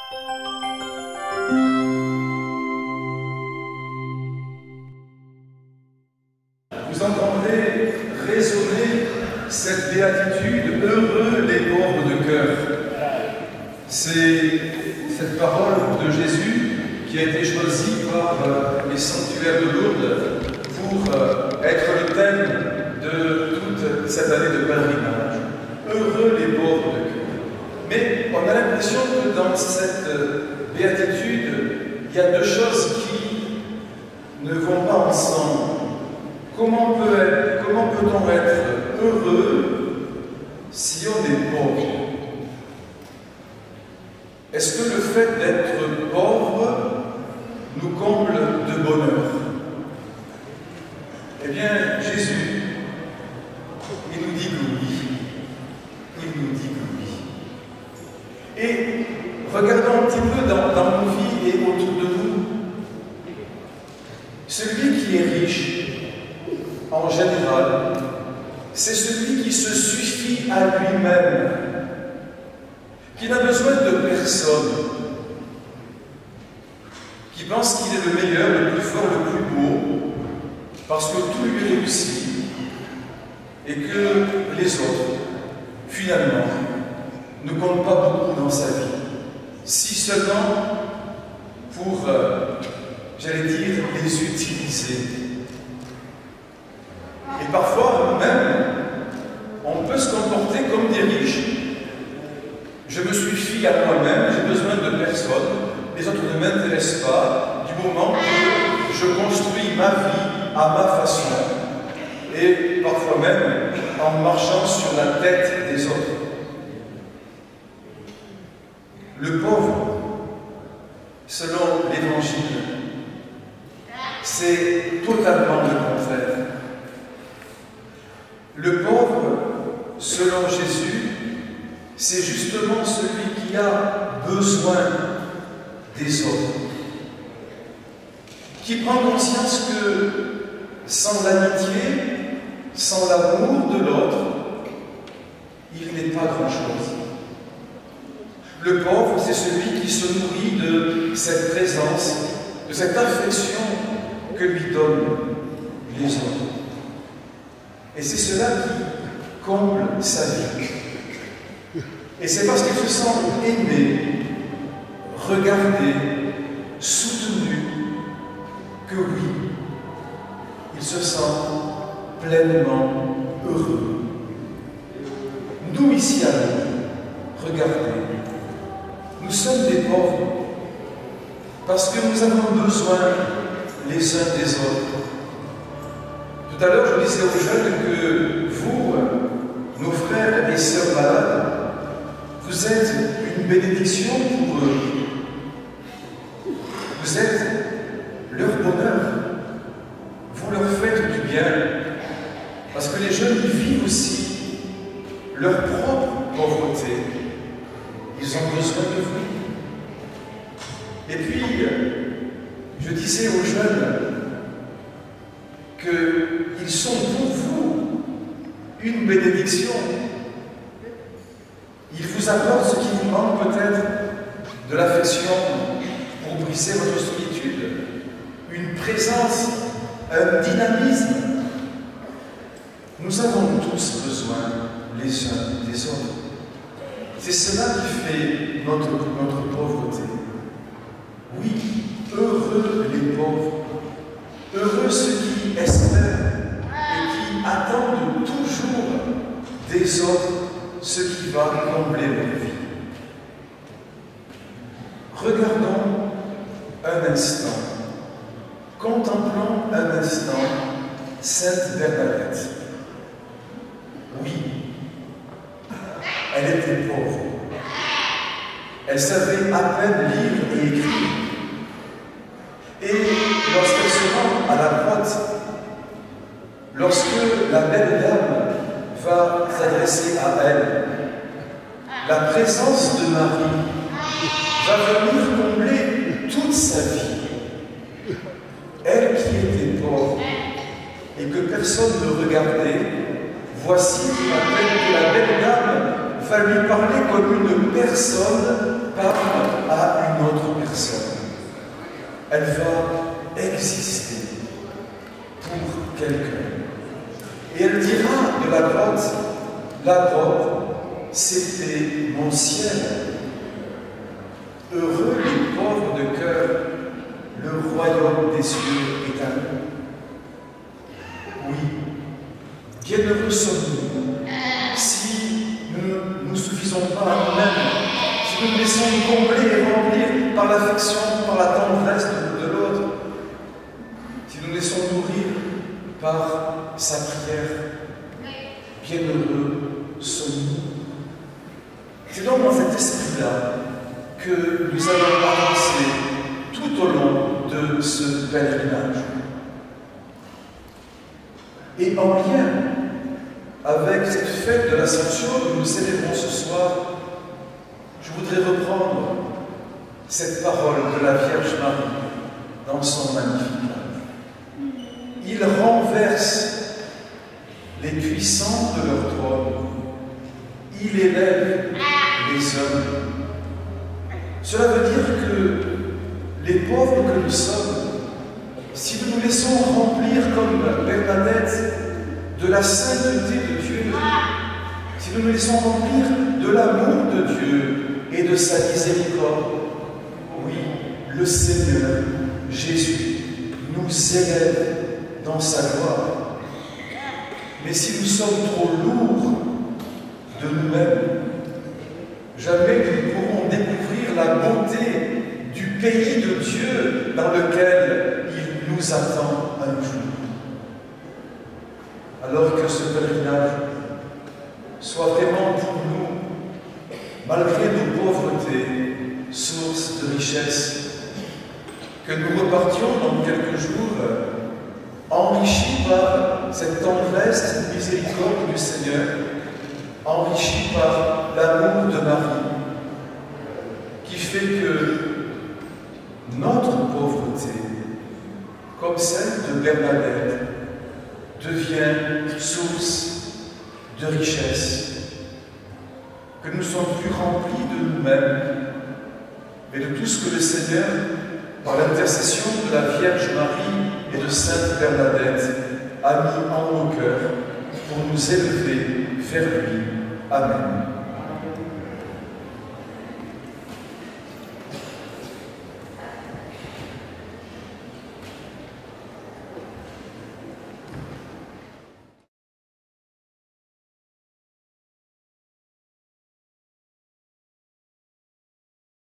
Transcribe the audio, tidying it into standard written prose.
Vous entendrez résonner cette béatitude, heureux les pauvres de cœur. C'est cette parole de Jésus qui a été choisie par les sanctuaires de Lourdes pour être le thème de toute cette année de pèlerinage. Heureux les pauvres de cœur. Mais on a l'impression que dans cette béatitude, il y a deux choses qui ne vont pas ensemble. Comment peut-on être heureux si on est pauvre? Est-ce que le fait d'être pauvre nous comble de bonheur? Eh bien, Jésus, il nous dit que oui. Il nous dit que oui. Et regardons un petit peu dans nos vies et autour de nous. Celui qui est riche, en général, c'est celui qui se suffit à lui-même, qui n'a besoin de personne, qui pense qu'il est le meilleur, le plus fort, le plus beau, parce que tout lui réussit, et que les autres, finalement, ne comptent pas beaucoup dans sa vie, si seulement pour, j'allais dire, les utiliser. Et parfois, même, on peut se comporter comme des riches. Je me suffis à moi-même, j'ai besoin de personne, les autres ne m'intéressent pas, du moment que je construis ma vie à ma façon, et parfois même en marchant sur la tête des autres. Le pauvre, selon l'Évangile, c'est totalement le contraire. Le pauvre, selon Jésus, c'est justement celui qui a besoin des autres, qui prend conscience que sans l'amitié, sans l'amour de l'autre, il n'est pas grand-chose. Le pauvre, c'est celui qui se nourrit de cette présence, de cette affection que lui donnent les autres. Et c'est cela qui comble sa vie. Et c'est parce qu'il se sent aimé, regardé, soutenu, que oui, il se sent pleinement heureux. Nous, ici à nous, regardez, nous sommes des pauvres parce que nous avons besoin les uns des autres. Tout à l'heure, je disais aux jeunes que vous, nos frères et sœurs malades, vous êtes une bénédiction pour eux. Vous êtes leur bonheur. Vous leur faites du bien. Parce que les jeunes vivent aussi leur propre pauvreté. Ils ont besoin de vous. Et puis, je disais aux jeunes qu'ils sont pour vous une bénédiction. Ils vous apportent ce qui vous manque peut-être, de l'affection pour briser votre solitude, une présence, un dynamisme. Nous avons tous besoin les uns des autres. C'est cela qui fait notre pauvreté. Oui, heureux les pauvres, heureux ceux qui espèrent et qui attendent toujours des autres ce qui va combler leur vie. Regardons un instant, contemplons un instant Sainte Bernadette. Oui, elle était pauvre. Elle savait à peine lire et écrire. Et lorsqu'elle se rend à la grotte, lorsque la belle dame va s'adresser à elle, la présence de Marie va venir combler toute sa vie. Elle qui était pauvre et que personne ne regardait, voici à peine que la belle dame va lui parler comme une personne parle à elle va exister pour quelqu'un. Et elle dira de la grotte, c'était mon ciel. Heureux les pauvres de cœur, le royaume des cieux est à eux. Oui, bienheureux sommes-nous si nous ne nous suffisons pas à nous-mêmes, si nous nous laissons nous combler et remplir par l'affection, par la tendresse de l'autre, si nous nous laissons nourrir par sa prière. Bienheureux sommes-nous. C'est donc dans cet esprit-là que nous allons avancer tout au long de ce pèlerinage. Et en lien avec cette fête de l'Ascension que nous célébrons ce soir, je voudrais reprendre cette parole de la Vierge Marie dans son Magnificat. Il renverse les puissants de leur trône, il élève les hommes. Cela veut dire que les pauvres que nous sommes, si nous nous laissons remplir comme Bernadette de la sainteté de Dieu, si nous nous laissons remplir de l'amour de Dieu et de sa miséricorde, oui, le Seigneur Jésus nous élève dans sa gloire. Mais si nous sommes trop lourds de nous-mêmes, jamais nous ne pourrons découvrir la beauté du pays de Dieu dans lequel il nous attend un jour. Alors que ce pèlerinage soit vraiment pour nous, malgré nos pauvretés, source de richesse, que nous repartions dans quelques jours enrichis par cette tendresse, cette miséricorde du Seigneur, enrichis par l'amour de Marie, qui fait que notre pauvreté, comme celle de Bernadette, devient source de richesse, que nous ne sommes plus remplis de nous-mêmes, mais de tout ce que le Seigneur, par l'intercession de la Vierge Marie et de Sainte Bernadette, a mis en nos cœurs pour nous élever vers lui. Amen.